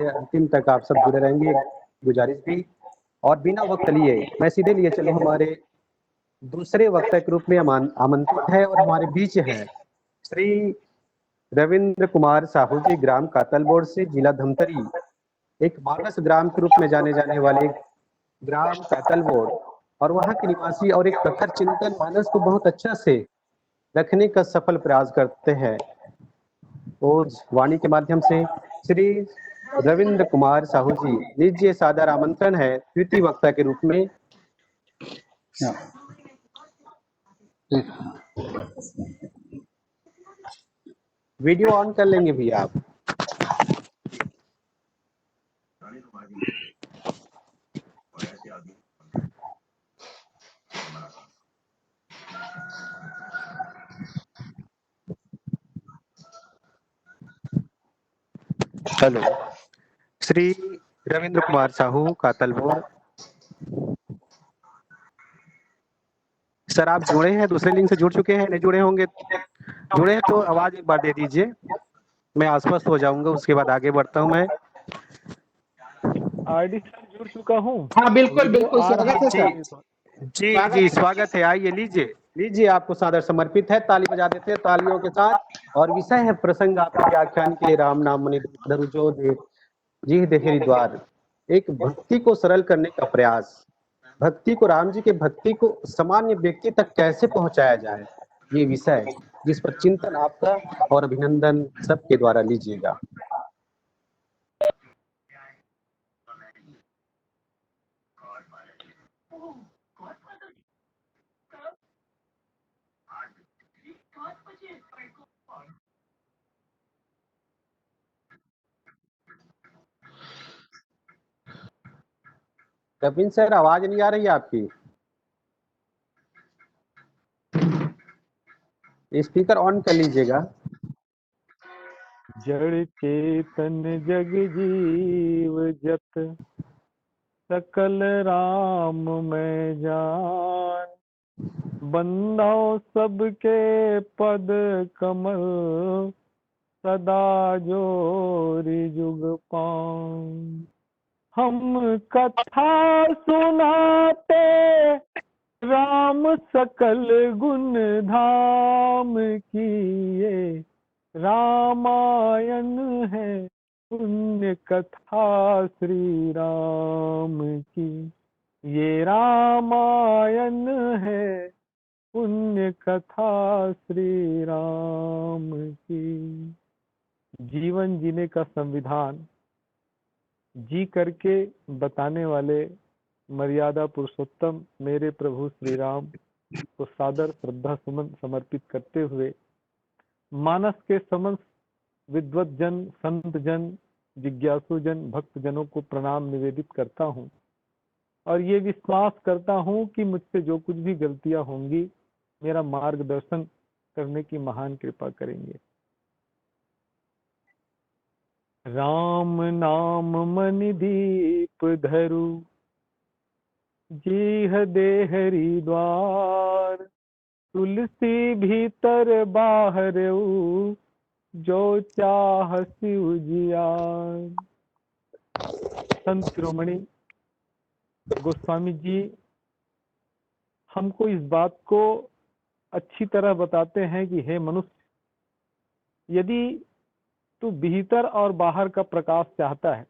अंतिम तक आप सब जुड़े रहेंगे, गुजारिश भी। और बिना वक्त लिए मैं सीधे लिए चलूं हमारे दूसरे वक्ता के रूप में आमंत्रित है और हमारे बीच है श्री रविंद्र कुमार साहू जी, ग्राम कातलबोड़ से, जिला धमतरी। एक मानस ग्राम के रूप में जाने जाने वाले ग्राम कातलबोड़ और वहाँ के निवासी और एक प्रखर चिंतन मानस को बहुत अच्छा से रखने का सफल प्रयास करते हैं। और वाणी के माध्यम से श्री रविंद्र कुमार साहू जी, लीजिए सादर आमंत्रण है तृतीय वक्ता के रूप में। वीडियो ऑन कर लेंगे भैया आप। हेलो, श्री रविंद्र कुमार साहू कातलबोड़ सर, आप जुड़े हैं? दूसरे लिंक से जुड़ चुके हैं? नहीं जुड़े होंगे? जुड़े हैं तो आवाज एक बार दे दीजिए, मैं आश्वस्त हो जाऊंगा, उसके बाद आगे बढ़ता हूं मैं। आरडी सर जुड़ चुका हूँ। हाँ बिल्कुल बिल्कुल, स्वागत है जी सर। जी जी, स्वागत है। आइए, लीजिए लीजिए, आपको सादर समर्पित है। ताली बजा देते हैं तालियों के साथ। और विषय है प्रसंग आपके व्याख्यान के लिए राम नाम मुनि धरु जो दे जी देहरी द्वार। एक भक्ति को सरल करने का प्रयास, भक्ति को, राम जी के भक्ति को सामान्य व्यक्ति तक कैसे पहुंचाया जाए, ये विषय जिस पर चिंतन आपका और अभिनंदन सबके द्वारा लीजिएगा। रविंद्र सर, आवाज नहीं आ रही है आपकी, स्पीकर ऑन कर लीजिएगा। जड़ चेतन जग जीव जत सकल राम मैं जान, बंदो सबके पद कमल सदा जोरी जुग पाऊं। हम कथा सुनाते राम सकल गुण धाम किए, रामायण है पुण्य कथा श्री राम की। ये रामायण है पुण्य कथा श्री राम की। जीवन जीने का संविधान जी करके बताने वाले मर्यादा पुरुषोत्तम मेरे प्रभु श्री राम को सादर श्रद्धा सुमन समर्पित करते हुए मानस के समस्त विद्वत जन, संत जन, जिज्ञासु जन, भक्त जनों को प्रणाम निवेदित करता हूं और ये विश्वास करता हूं कि मुझसे जो कुछ भी गलतियां होंगी मेरा मार्गदर्शन करने की महान कृपा करेंगे। राम नाम मनि दीप धरु जीह देहरी द्वार, तुलसी भीतर बाहर जो चाह शिव जियार। संत शिरोमणि गोस्वामी जी हमको इस बात को अच्छी तरह बताते हैं कि हे मनुष्य, यदि तू भीतर और बाहर का प्रकाश चाहता है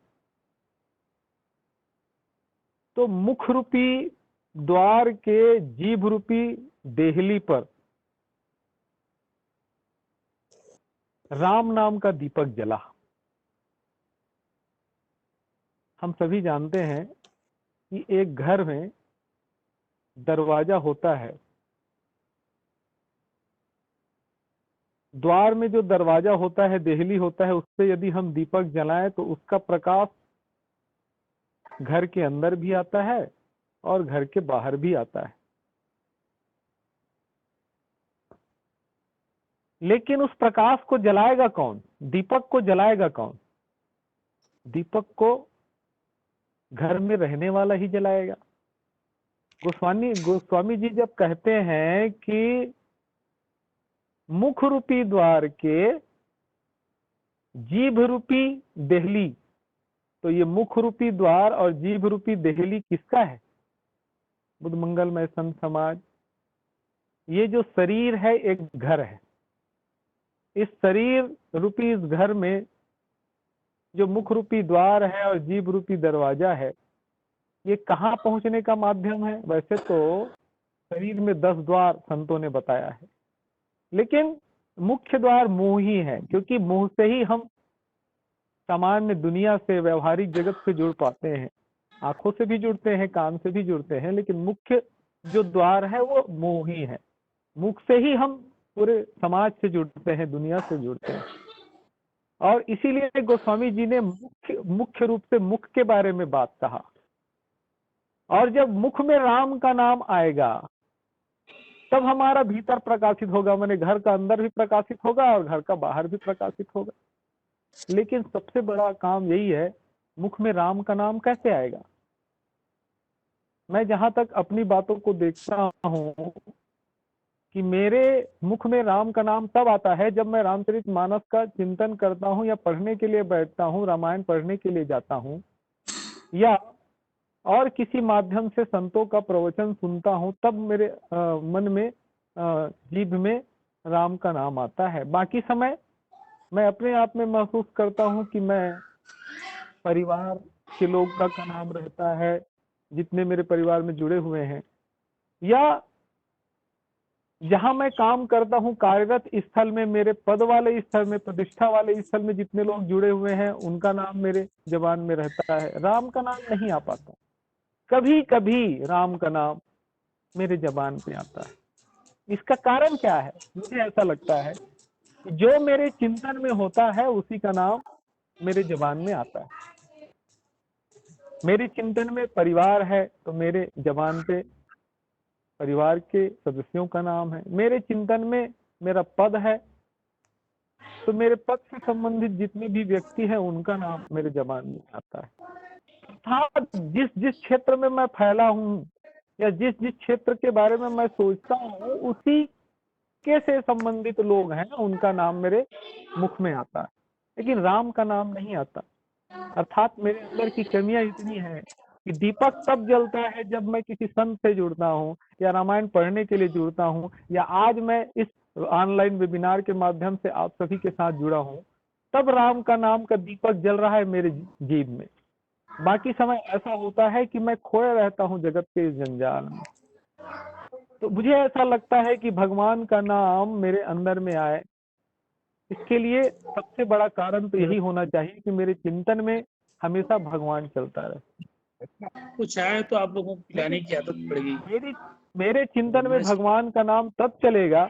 तो मुख रूपी द्वार के जीभ रूपी देहली पर राम नाम का दीपक जला। हम सभी जानते हैं कि एक घर में दरवाजा होता है, द्वार में जो दरवाजा होता है, देहली होता है, उससे यदि हम दीपक जलाएं तो उसका प्रकाश घर के अंदर भी आता है और घर के बाहर भी आता है। लेकिन उस प्रकाश को जलाएगा कौन? दीपक को जलाएगा कौन? दीपक को घर में रहने वाला ही जलाएगा। गोस्वामी जी जब कहते हैं कि मुख रूपी द्वार के जीभ रूपी देहली तो ये मुख रूपी द्वार और जीभ रूपी देहली किसका है? बुद्ध मंगलमय संत समाज, ये जो शरीर है एक घर है। इस शरीर रूपी इस घर में जो मुख रूपी द्वार है और जीभ रूपी दरवाजा है, ये कहाँ पहुंचने का माध्यम है? वैसे तो शरीर में 10 द्वार संतों ने बताया है, लेकिन मुख्य द्वार मुंह ही है, क्योंकि मुंह से ही हम सामान्य दुनिया से, व्यवहारिक जगत से जुड़ पाते हैं। आंखों से भी जुड़ते हैं, कान से भी जुड़ते हैं, लेकिन मुख्य जो द्वार है वो मुंह ही है। मुख से ही हम पूरे समाज से जुड़ते हैं, दुनिया से जुड़ते हैं। और इसीलिए गोस्वामी जी ने मुख्य रूप से मुख के बारे में बात कहा। और जब मुख में राम का नाम आएगा तब हमारा भीतर प्रकाशित होगा, माने घर का अंदर भी प्रकाशित होगा और घर का बाहर भी प्रकाशित होगा। लेकिन सबसे बड़ा काम यही है, मुख में राम का नाम कैसे आएगा? मैं जहां तक अपनी बातों को देखता हूं कि मेरे मुख में राम का नाम तब आता है जब मैं रामचरितमानस का चिंतन करता हूं या पढ़ने के लिए बैठता हूं, रामायण पढ़ने के लिए जाता हूं, या और किसी माध्यम से संतों का प्रवचन सुनता हूं, तब मेरे मन में, जीभ में राम का नाम आता है। बाकी समय मैं अपने आप में महसूस करता हूं कि मैं परिवार के लोग का नाम रहता है, जितने मेरे परिवार में जुड़े हुए हैं, या जहां मैं काम करता हूं कार्यरत स्थल में, मेरे पद वाले स्थल में, प्रतिष्ठा वाले स्थल में जितने लोग जुड़े हुए हैं उनका नाम मेरे जबान में रहता है। राम का नाम नहीं आ पाता। कभी कभी राम का नाम मेरे जबान पे आता है। इसका कारण क्या है? मुझे ऐसा लगता है कि जो मेरे चिंतन में होता है उसी का नाम मेरे जबान में आता है। मेरे चिंतन में परिवार है तो मेरे जबान पे परिवार के सदस्यों का नाम है। मेरे चिंतन में मेरा पद है तो मेरे पद से संबंधित जितने भी व्यक्ति हैं उनका नाम मेरे जबान में आता है। अर्थात जिस जिस क्षेत्र में मैं फैला हूं या जिस जिस क्षेत्र के बारे में मैं सोचता हूं, उसी के से संबंधित लोग हैं, उनका नाम मेरे मुख में आता है, लेकिन राम का नाम नहीं आता। अर्थात मेरे अंदर की कमियां इतनी है कि दीपक तब जलता है जब मैं किसी संत से जुड़ता हूँ या रामायण पढ़ने के लिए जुड़ता हूँ, या आज मैं इस ऑनलाइन वेबिनार के माध्यम से आप सभी के साथ जुड़ा हूँ, तब राम का नाम का दीपक जल रहा है मेरे जीभ में। बाकी समय ऐसा होता है कि मैं खोया रहता हूँ जगत के इस जंजाल में। तो मुझे ऐसा लगता है कि भगवान का नाम मेरे अंदर में आए, इसके लिए सबसे बड़ा कारण तो यही होना चाहिए कि मेरे चिंतन में हमेशा भगवान चलता रहे। कुछ आए तो आप लोगों को पिलाने की आदत पड़ गई। मेरे चिंतन में भगवान का नाम तब चलेगा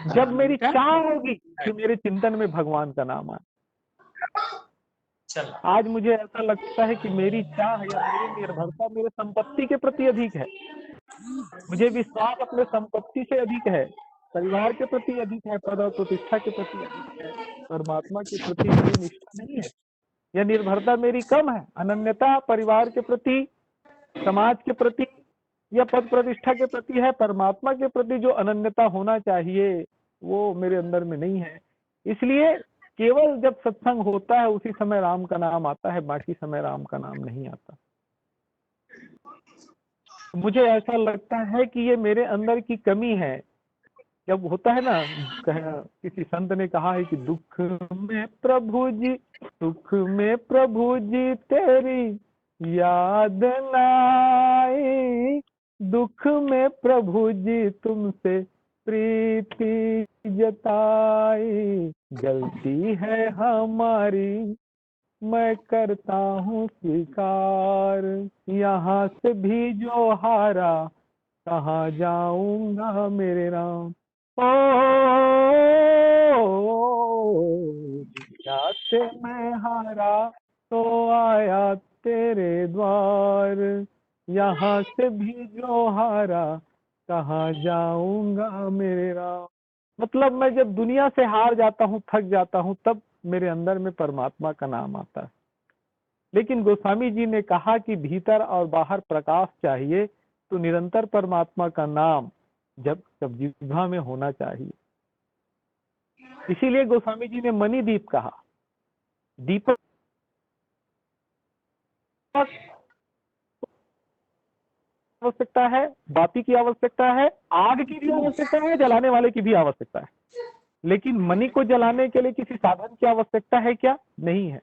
जब मेरी चाह होगी कि मेरे चिंतन में भगवान का नाम आए। आज मुझे ऐसा लगता है कि मेरी चाह या मेरी निर्भरता मेरे संपत्ति के प्रति अधिक है। मुझे विश्वास अपने संपत्ति से अधिक है, परिवार के प्रति अधिक है, पद और प्रतिष्ठा के प्रति अधिक है। परमात्मा के प्रति मेरी निष्ठा नहीं है, यह निर्भरता मेरी कम है। अनन्यता परिवार के प्रति, समाज के प्रति या पद प्रतिष्ठा के प्रति है। परमात्मा के प्रति जो अनन्यता होना चाहिए वो मेरे अंदर में नहीं है। इसलिए केवल जब सत्संग होता है उसी समय राम का नाम आता है, बाकी समय राम का नाम नहीं आता। मुझे ऐसा लगता है कि ये मेरे अंदर की कमी है। जब होता है ना, किसी संत ने कहा है कि दुख में प्रभु जी, सुख में प्रभु जी तेरी याद नाई, दुख में प्रभु जी तुमसे प्रीति जताई, गलती है हमारी मैं करता हूँ स्वीकार, यहाँ से भी जो हारा कहाँ जाऊंगा मेरे राम। यहाँ से मैं हारा तो आया तेरे द्वार, यहाँ से भी जो हारा कहाँ जाऊंगा मेरे राम। मतलब मैं जब दुनिया से हार जाता हूँ, थक जाता हूँ, तब मेरे अंदर में परमात्मा का नाम आता है। लेकिन गोस्वामी जी ने कहा कि भीतर और बाहर प्रकाश चाहिए, तो निरंतर परमात्मा का नाम जब जिह्वा में होना चाहिए। इसीलिए गोस्वामी जी ने मणिदीप कहा। दीपक आवश्यकता है, बाती की आवश्यकता है, आग की भी आवश्यकता है, जलाने वाले की भी आवश्यकता है। लेकिन मणि को जलाने के लिए किसी साधन की आवश्यकता है क्या? नहीं है।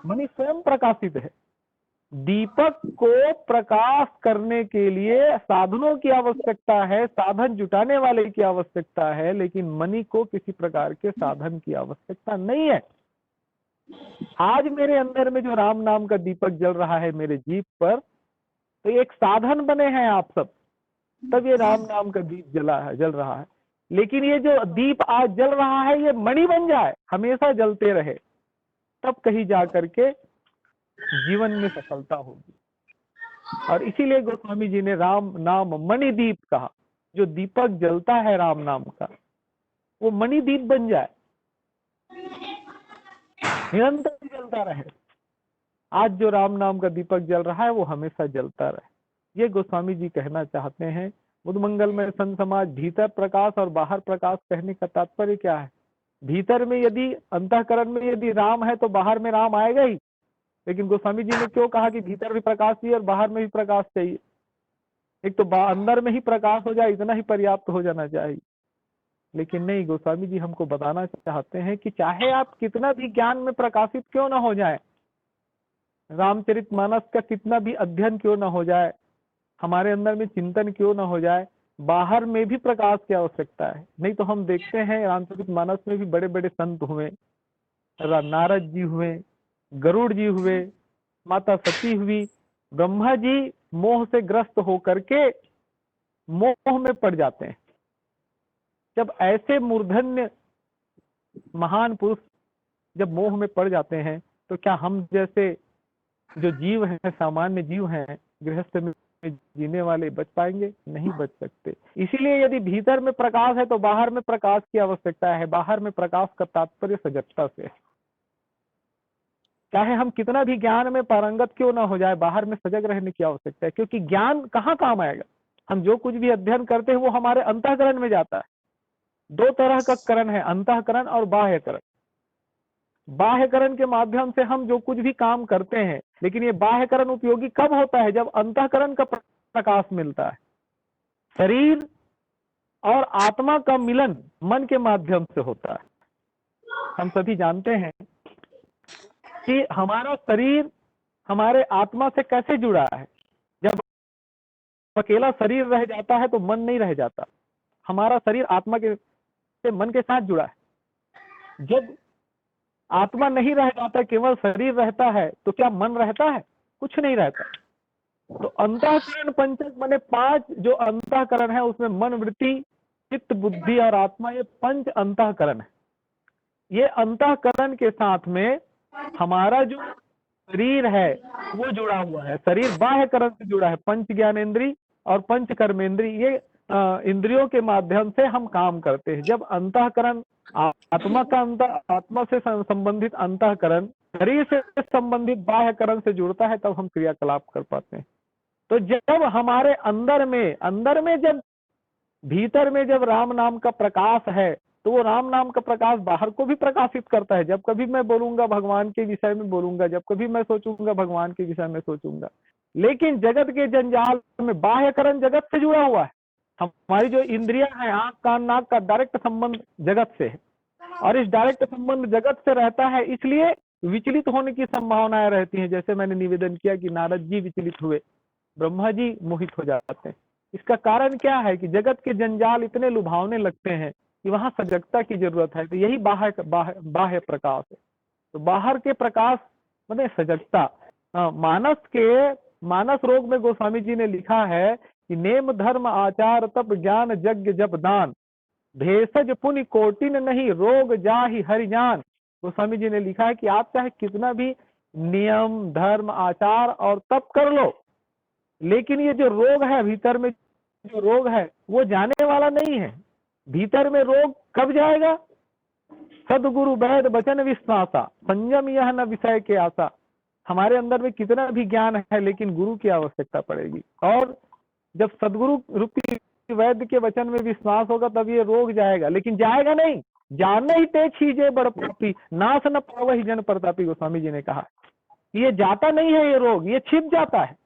मणि स्वयं प्रकाशित है। दीपक को प्रकाश करने के लिए साधनों की आवश्यकता है, साधन जुटाने वाले की आवश्यकता है, लेकिन मणि को किसी प्रकार के साधन की आवश्यकता नहीं है। आज मेरे अंदर में जो राम नाम का दीपक जल रहा है मेरे जीभ पर, तो एक साधन बने हैं आप सब, तब ये राम नाम का दीप जल रहा है। लेकिन ये जो दीप आज जल रहा है ये मणि बन जाए, हमेशा जलते रहे, तब कहीं जा करके जीवन में सफलता होगी। और इसीलिए गोस्वामी जी ने राम नाम मणि दीप कहा। जो दीपक जलता है राम नाम का, वो मणि दीप बन जाए, निरंतर जलता रहे। आज जो राम नाम का दीपक जल रहा है वो हमेशा जलता रहे। ये गोस्वामी जी कहना चाहते हैं। बुद्ध मंगल में संत समाज भीतर प्रकाश और बाहर प्रकाश कहने का तात्पर्य क्या है? भीतर में यदि अंतःकरण में यदि राम है तो बाहर में राम आएगा ही। लेकिन गोस्वामी जी ने क्यों कहा कि भीतर भी प्रकाश चाहिए और बाहर में भी प्रकाश चाहिए? एक तो अंदर में ही प्रकाश हो जाए, इतना ही पर्याप्त हो जाना चाहिए। लेकिन नहीं, गोस्वामी जी हमको बताना चाहते हैं कि चाहे आप कितना भी ज्ञान में प्रकाशित क्यों ना हो जाए, रामचरितमानस का कितना भी अध्ययन क्यों ना हो जाए, हमारे अंदर में चिंतन क्यों ना हो जाए, बाहर में भी प्रकाश की आवश्यकता है। नहीं तो हम देखते हैं रामचरितमानस में भी बड़े बड़े संत हुए, नारद जी हुए, गरुड़ जी हुए, माता सती हुई, ब्रह्मा जी मोह से ग्रस्त होकर के मोह में पड़ जाते हैं। जब ऐसे मूर्धन्य महान पुरुष जब मोह में पड़ जाते हैं, तो क्या हम जैसे जो जीव हैं, सामान्य जीव हैं, गृहस्थ में जीने वाले बच पाएंगे? नहीं बच सकते। इसीलिए यदि भीतर में प्रकाश है तो बाहर में प्रकाश की आवश्यकता है। बाहर में प्रकाश का तात्पर्य सजगता से है। चाहे हम कितना भी ज्ञान में पारंगत क्यों ना हो जाए, बाहर में सजग रहने की आवश्यकता है। क्योंकि ज्ञान कहाँ काम आएगा? हम जो कुछ भी अध्ययन करते हैं वो हमारे अंतःकरण में जाता है। दो तरह का करण है, अंतःकरण और बाह्यकरण। बाह्यकरण के माध्यम से हम जो कुछ भी काम करते हैं, लेकिन ये बाह्यकरण उपयोगी कब होता है? जब अंतःकरण का प्रकाश मिलता है। शरीर और आत्मा का मिलन मन के माध्यम से होता है। हम सभी जानते हैं कि हमारा शरीर हमारे आत्मा से कैसे जुड़ा है। जब अकेला शरीर रह जाता है तो मन नहीं रह जाता। हमारा शरीर आत्मा के से मन के साथ जुड़ा है। जब आत्मा नहीं रह जाता, केवल शरीर रहता है, तो क्या मन रहता है? कुछ नहीं रहता। तो अंतःकरण पंचक माने 5 जो अंतःकरण है, उसमें मन, वृत्ति, चित्त, बुद्धि और आत्मा, ये 5 अंतःकरण है। ये अंतःकरण के साथ में हमारा जो शरीर है वो जुड़ा हुआ है। शरीर बाह्यकरण से जुड़ा है, 5 ज्ञानेंद्री और 5 कर्मेंद्री, ये इंद्रियों के माध्यम से हम काम करते हैं। जब अंतःकरण आत्मा से संबंधित अंतःकरण शरीर से संबंधित बाह्यकरण से जुड़ता है, तब हम क्रियाकलाप कर पाते हैं। तो जब हमारे अंदर में जब भीतर में जब राम नाम का प्रकाश है, तो वो राम नाम का प्रकाश बाहर को भी प्रकाशित करता है। जब कभी मैं बोलूंगा भगवान के विषय में बोलूंगा, जब कभी मैं सोचूंगा भगवान के विषय में सोचूंगा। लेकिन जगत के जंजाल में बाह्यकरण जगत से जुड़ा हुआ है। हमारी जो इंद्रियां हैं, आंख, कान, नाक का डायरेक्ट संबंध जगत से है, और इस डायरेक्ट संबंध जगत से रहता है, इसलिए विचलित होने की संभावनाएं रहती हैं। जैसे मैंने निवेदन किया कि नारद जी विचलित हुए, ब्रह्मा जी मोहित हो जाते हैं। इसका कारण क्या है कि जगत के जंजाल इतने लुभावने लगते हैं कि वहां सजगता की जरूरत है। तो यही बाह्य प्रकाश है। तो बाहर के प्रकाश मतलब सजगता। मानस रोग में गोस्वामी जी ने लिखा है कि नेम धर्म आचार तप ज्ञान यज्ञ जप दान, भेषज पुण्य कोटिन नहीं रोग जाहि हरि जान। गोस्वामी जी ने लिखा है कि आप चाहे कितना भी नियम धर्म आचार और तप कर लो, लेकिन ये जो रोग है भीतर में, जो रोग है वो जाने वाला नहीं है। भीतर में रोग कब जाएगा? सदगुरु वैद वचन विश्वासा, संयम यह न विषय के आशा। हमारे अंदर में कितना भी ज्ञान है, लेकिन गुरु की आवश्यकता पड़ेगी। और जब सदगुरु रूपी वैद्य के वचन में विश्वास होगा, तब ये रोग जाएगा। लेकिन जाएगा नहीं, जाने ही ते छीजे बड़ पापी, नाश न पावहि जन प्रतापी, गोस्वामी जी ने कहा। ये जाता नहीं है, ये रोग ये छिप जाता है,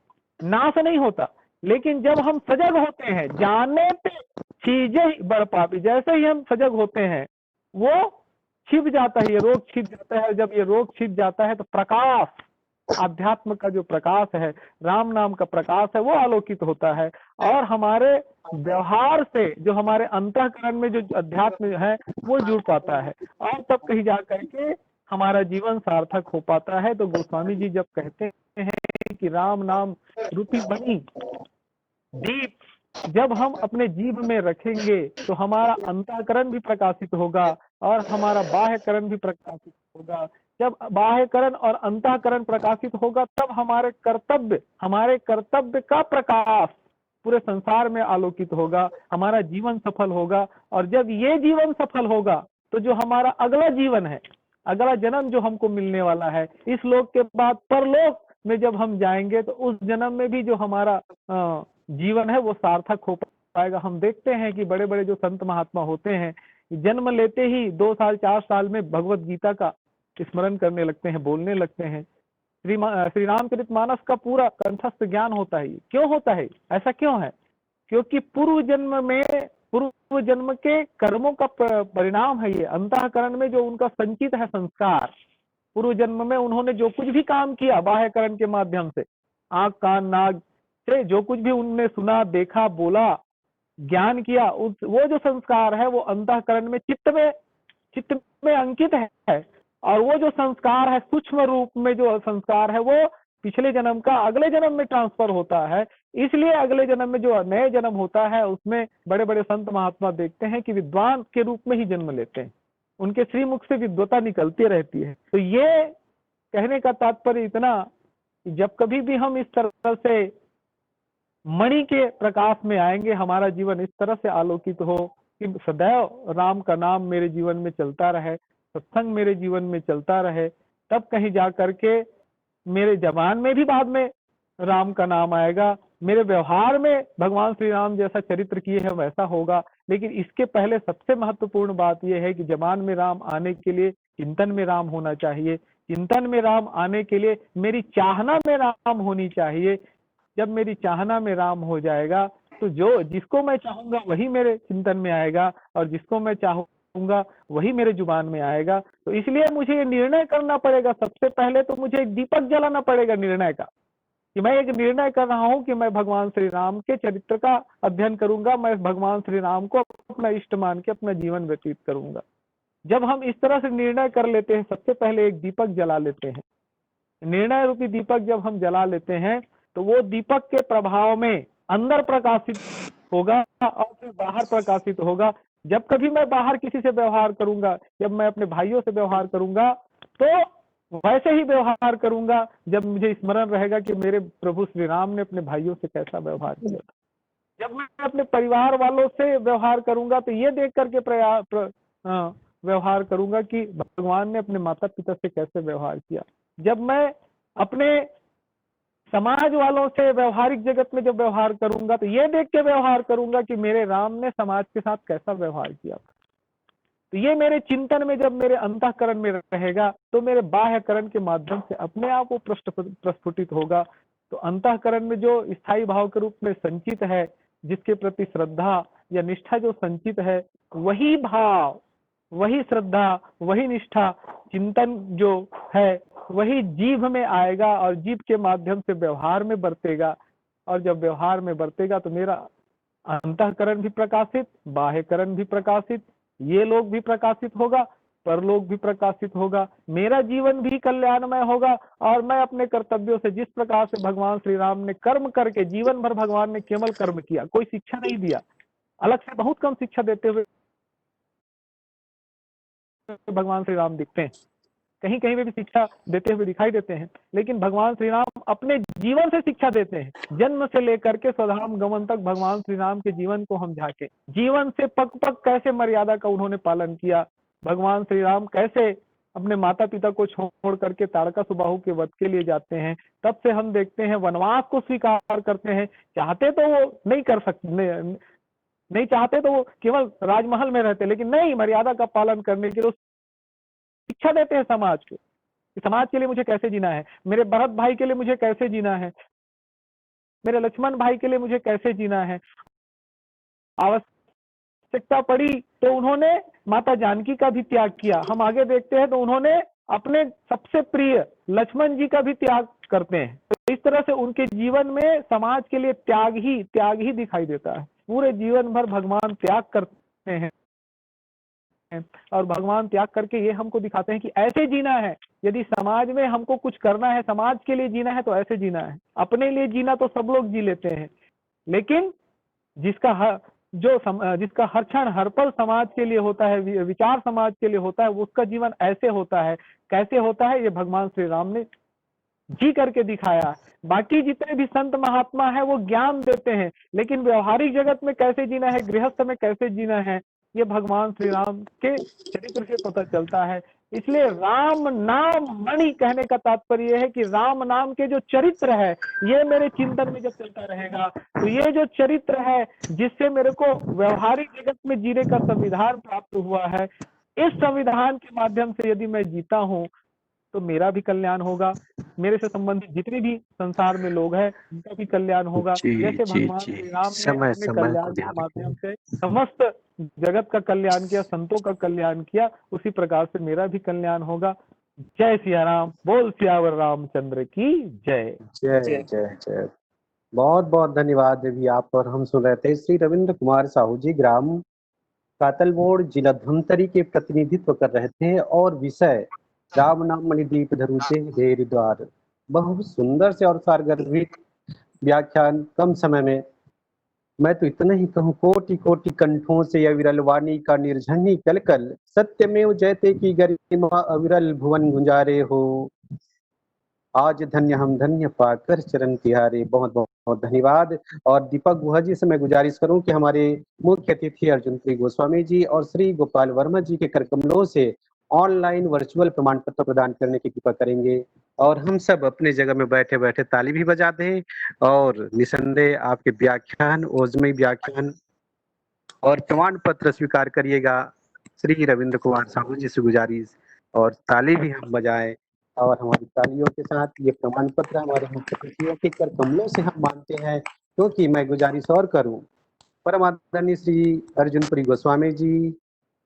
नाश नहीं होता। लेकिन जब हम सजग होते हैं, जाने पे चीजें बढ़ पाती, जैसे ही हम सजग होते हैं वो छिप जाता है, ये रोग छिप जाता है। जब ये रोग छिप जाता है तो प्रकाश, आध्यात्म का जो प्रकाश है, राम नाम का प्रकाश है, वो आलोकित होता है। और हमारे व्यवहार से जो हमारे अंतःकरण में जो अध्यात्म है वो जुड़ पाता है, और तब कहीं जा करके हमारा जीवन सार्थक हो पाता है। तो गोस्वामी जी जब कहते हैं कि राम नाम रूपी बनी दीप जब हम अपने जीव में रखेंगे तो हमारा अंतःकरण भी प्रकाशित होगा और हमारा बाह्यकरण भी प्रकाशित होगा। जब बाह्यकरण और अंतःकरण प्रकाशित होगा तब हमारे कर्तव्य का प्रकाश पूरे संसार में आलोकित होगा, हमारा जीवन सफल होगा। और जब ये जीवन सफल होगा तो जो हमारा अगला जीवन है, अगला जन्म जो हमको मिलने वाला है, इस लोक के बाद परलोक में जब हम जाएंगे तो उस जन्म में भी जो हमारा जीवन है वो सार्थक हो पाएगा। हम देखते हैं कि बड़े बड़े जो संत महात्मा होते हैं, जन्म लेते ही 2 साल 4 साल में भगवत गीता का स्मरण करने लगते हैं, बोलने लगते हैं। श्री रामचरितमानस का पूरा कंठस्थ ज्ञान होता है। क्यों होता है ऐसा? क्यों है? क्योंकि पूर्व जन्म के कर्मों का परिणाम है ये। अंतःकरण में जो उनका संचित है संस्कार, पूर्व जन्म में उन्होंने जो कुछ भी काम किया बाह्यकरण के माध्यम से, आंख कान नाक से जो कुछ भी उनने सुना देखा बोला ज्ञान किया, वो जो संस्कार है वो अंतःकरण में चित्त में अंकित है। और वो जो संस्कार है सूक्ष्म रूप में जो संस्कार है वो पिछले जन्म का अगले जन्म में ट्रांसफर होता है। इसलिए अगले जन्म में जो नए जन्म होता है उसमें बड़े बड़े संत महात्मा देखते हैं कि विद्वान के रूप में ही जन्म लेते हैं, उनके श्रीमुख से विद्वता निकलती रहती है। तो ये कहने का तात्पर्य इतना कि जब कभी भी हम इस तरह से मणि के प्रकाश में आएंगे, हमारा जीवन इस तरह से आलोकित हो कि सदैव राम का नाम मेरे जीवन में चलता रहे, सत्संग मेरे जीवन में चलता रहे, तब कहीं जा करके मेरे जबान में भी बाद में राम का नाम आएगा, मेरे व्यवहार में भगवान श्री राम जैसा चरित्र किए हैं वैसा होगा। लेकिन इसके पहले सबसे महत्वपूर्ण बात यह है कि जबान में राम आने के लिए चिंतन में राम होना चाहिए, चिंतन में राम आने के लिए मेरी चाहना में राम होनी चाहिए। जब मेरी चाहना में राम हो जाएगा तो जो जिसको मैं चाहूंगा वही मेरे चिंतन में आएगा, और जिसको मैं चाहूंगा वही मेरे जुबान में आएगा। तो इसलिए मुझे ये निर्णय करना पड़ेगा, सबसे पहले तो मुझे एक दीपक जलाना पड़ेगा निर्णय का, कि मैं एक निर्णय कर रहा हूं कि मैं भगवान श्री राम के चरित्र का अध्ययन करूंगा, मैं भगवान श्री राम को अपना इष्ट मान के अपना जीवन व्यतीत करूंगा। जब हम इस तरह से निर्णय कर लेते हैं, सबसे पहले एक दीपक जला लेते हैं, निर्णय रूपी दीपक जब हम जला लेते हैं तो वो दीपक के प्रभाव में अंदर प्रकाशित होगा और फिर बाहर प्रकाशित होगा। जब कभी मैं बाहर किसी से व्यवहार करूंगा, जब मैं अपने भाइयों से व्यवहार करूंगा तो वैसे ही व्यवहार करूंगा जब मुझे स्मरण रहेगा कि मेरे प्रभु श्री राम ने अपने भाइयों से कैसा व्यवहार किया था। जब मैं अपने परिवार वालों से व्यवहार करूंगा तो ये देख करके व्यवहार करूंगा कि भगवान ने अपने माता पिता से कैसे व्यवहार किया। जब मैं अपने समाज वालों से व्यवहारिक जगत में जब व्यवहार करूंगा तो ये देख के व्यवहार करूंगा कि मेरे राम ने समाज के साथ कैसा व्यवहार किया। तो ये मेरे चिंतन में जब मेरे अंतःकरण में रहेगा तो मेरे बाह्यकरण के माध्यम से अपने आप वो प्रस्फुटित होगा। तो अंतःकरण में जो स्थायी भाव के रूप में संचित है, जिसके प्रति श्रद्धा या निष्ठा जो संचित है, वही भाव, वही श्रद्धा, वही निष्ठा, चिंतन जो है वही जीव में आएगा और जीव के माध्यम से व्यवहार में बरतेगा। और जब व्यवहार में बरतेगा तो मेरा अंतःकरण भी प्रकाशित, बाह्यकरण भी प्रकाशित, ये लोग भी प्रकाशित होगा, परलोक भी प्रकाशित होगा, मेरा जीवन भी कल्याणमय होगा। और मैं अपने कर्तव्यों से, जिस प्रकार से भगवान श्री राम ने कर्म करके जीवन भर भगवान ने केवल कर्म किया, कोई शिक्षा नहीं दिया, अलग से बहुत कम शिक्षा देते हुए भगवान श्री राम दिखते हैं, कहीं कहीं में भी शिक्षा देते हुए दिखाई देते हैं, लेकिन भगवान श्री राम अपने जीवन से शिक्षा देते हैं। जन्म से लेकर के स्वधाम गमन तक भगवान श्री राम के जीवन को हम झांके, जीवन से पग पग कैसे मर्यादा का उन्होंने पालन किया, भगवान श्री राम कैसे अपने माता पिता को छोड़ करके ताड़का सुबाहु के वध के लिए जाते हैं। तब से हम देखते हैं वनवास को स्वीकार करते हैं, चाहते तो वो नहीं कर सकते, नहीं चाहते तो वो केवल राजमहल में रहते, लेकिन नहीं, मर्यादा का पालन करने के लिए शिक्षा देते हैं समाज को। कि समाज के लिए मुझे कैसे जीना है, मेरे भरत भाई के लिए मुझे कैसे जीना है, मेरे लक्ष्मण भाई के लिए मुझे कैसे जीना है। आवश्यकता पड़ी तो उन्होंने माता जानकी का भी त्याग किया। हम आगे देखते हैं तो उन्होंने अपने सबसे प्रिय लक्ष्मण जी का भी त्याग करते हैं। तो इस तरह से उनके जीवन में समाज के लिए त्याग ही दिखाई देता है। पूरे जीवन भर भगवान त्याग करते हैं और भगवान त्याग करके ये हमको दिखाते हैं कि ऐसे जीना है। यदि समाज में हमको कुछ करना है, समाज के लिए जीना है, तो ऐसे जीना है। अपने लिए जीना तो सब लोग जी लेते हैं, लेकिन जिसका हर क्षण हर पल समाज के लिए होता है, विचार समाज के लिए होता है, उसका जीवन ऐसे होता है। कैसे होता है, ये भगवान श्री राम ने जी करके दिखाया। बाकी जितने भी संत महात्मा है वो ज्ञान देते हैं, लेकिन व्यवहारिक जगत में कैसे जीना है, गृहस्थ में कैसे जीना है, ये भगवान श्री राम के चरित्र से पता चलता है। इसलिए राम नाम मणि कहने का तात्पर्य है कि राम नाम के जो चरित्र है, ये मेरे चिंतन में जब चलता रहेगा, तो ये जो चरित्र है जिससे मेरे को व्यवहारिक जगत में जीने का संविधान प्राप्त हुआ है, इस संविधान के माध्यम से यदि मैं जीता हूँ तो मेरा भी कल्याण होगा, मेरे से संबंधित जितने भी संसार में लोग हैं उनका भी कल्याण होगा। जैसे भगवान श्री राम ने अपने कल्याण के माध्यम से समस्त जगत का कल्याण किया, संतों का कल्याण किया, उसी प्रकार से मेरा भी कल्याण होगा। जय सिया राम, बोल सियावर रामचंद्र की जय। जय जय जय। बहुत बहुत धन्यवाद देवी आप। और हम सुन रहे थे श्री रविंद्र कुमार साहू जी, ग्राम कातलमोड़, जिला धमतरी के प्रतिनिधित्व कर रहे थे और विषय राम नाम मणिदीप धरुते हेरि द्वार। बहुत सुंदर से और सारगर्भित व्याख्यान कम समय में। मैं तो इतना ही कहूँ, कोटि कोटि कंठों से अविरल वाणी का निर्झरनी कलकल, सत्यमेव जयते की गरिमा अविरल भुवन गुंजारे हो। आज धन्य हम धन्य पाकर चरण तिहारे। बहुत बहुत बहुत धन्यवाद। और दीपक गुहा जी से मैं गुजारिश करूं कि हमारे मुख्य अतिथि अर्जुन प्रिय गोस्वामी जी और श्री गोपाल वर्मा जी के कर कमलों से ऑनलाइन वर्चुअल प्रमाण पत्र प्रदान करने की कृपा करेंगे। और हम सब अपने जगह में बैठे बैठे ताली भी बजा दें और निसंदेह आपके व्याख्यान, ओजमई व्याख्यान और प्रमाण पत्र स्वीकार करिएगा। श्री रविंद्र कुमार साहू जी से गुजारिश, और ताली भी हम बजाएं। और हमारी तालियों के साथ ये प्रमाण पत्र हमारे मुख्य अतिथियों के कर कमलों से हम मानते हैं। क्योंकि मैं गुजारिश और करूं, परम आदरणीय श्री अर्जुनपुरी गोस्वामी जी,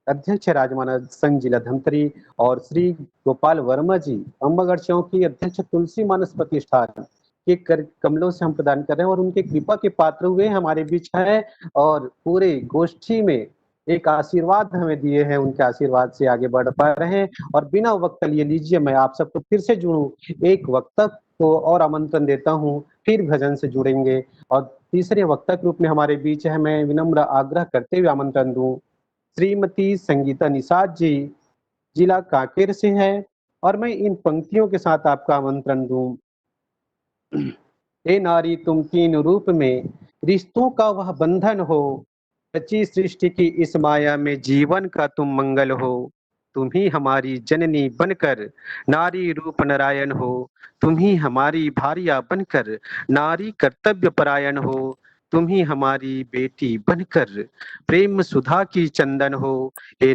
अध्यक्ष राजमानव संघ जिला धमतरी, और श्री गोपाल वर्मा जी, अम्बागढ़ चौकी अध्यक्ष तुलसी मानस प्रतिष्ठान के कर कमलों से हम प्रदान कर रहे हैं और उनके कृपा के पात्र हुए हमारे बीच है। और पूरे गोष्ठी में एक आशीर्वाद हमें दिए हैं, उनके आशीर्वाद से आगे बढ़ पा रहे हैं। और बिना वक्त लिए लीजिए मैं आप सबको फिर से जोड़ूं, एक वक्ता को और आमंत्रण देता हूं, फिर भजन से जुड़ेंगे। और तीसरे वक्ता के रूप में हमारे बीच है, मैं विनम्र आग्रह करते हुए आमंत्रण दूं, श्रीमती संगीता निषाद जी, जिला कांकेर से है। और मैं इन पंक्तियों के साथ आपका आमंत्रण दूं। हे नारी तुम तीन रूप में, रिश्तों का वह बंधन हो, रची सृष्टि की इस माया में जीवन का तुम मंगल हो। तुम ही हमारी जननी बनकर नारी रूप नारायण हो, तुम ही हमारी भार्या बनकर नारी कर्तव्य परायण हो, तुम ही हमारी बेटी बनकर प्रेम सुधा की चंदन हो। हे